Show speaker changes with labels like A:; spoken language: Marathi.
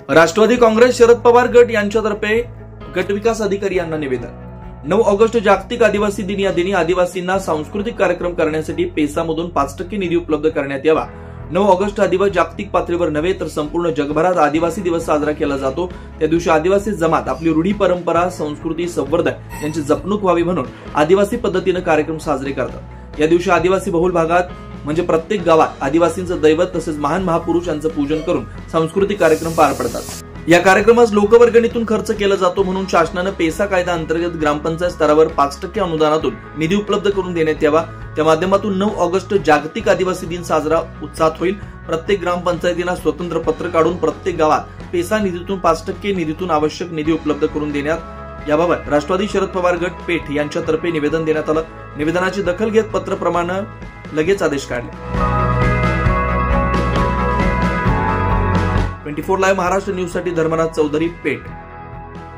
A: राष्ट्रवादी काँग्रेस शरद पवार गट यांच्यातर्फे गट विकास अधिकारी यांना निवेदन। 9 ऑगस्ट जागतिक आदिवासी दिन या दिनी आदिवासींना सांस्कृतिक कार्यक्रम करण्यासाठी पेसामधून 5% निधी उपलब्ध करण्यात यावा। 9 ऑगस्ट हा दिवस जागतिक पातळीवर नव्हे तर संपूर्ण जगभरात आदिवासी दिवस साजरा केला जातो। त्या दिवशी आदिवासी जमात आपली रूढी परंपरा संस्कृती संवर्धन यांची जपणूक व्हावी म्हणून आदिवासी पद्धतीने कार्यक्रम साजरे करतात। या दिवशी आदिवासी बहुल भागात म्हणजे प्रत्येक गावात आदिवासींचं दैवत तसेच महान महापुरुष यांचं पूजन करून सांस्कृतिक कार्यक्रम पार पडतात। या कार्यक्रमास लोकवर्गणीतून खर्च केला जातो म्हणून शासनाने पेसा कायदा अंतर्गत ग्रामपंचायत स्तरावर 5% अनुदानातून निधी उपलब्ध करून देण्यात यावा। त्या माध्यमातून 9 ऑगस्ट जागतिक आदिवासी दिन साजरा उत्साहात होईल। प्रत्येक ग्रामपंचायतींना स्वतंत्र पत्र काढून प्रत्येक गावात पेसा निधीतून 5% निधीतून आवश्यक निधी उपलब्ध करून देण्यात याबाबत राष्ट्रवादी शरद पवार गट पेठ यांच्यातर्फे निवेदन देण्यात आलं। निवेदनाची दखल घेत पत्रप्रमाणे लगेच आदेश काढले। 24 लाईव्ह महाराष्ट्र न्यूज साठी धर्मराज चौधरी, पेठ।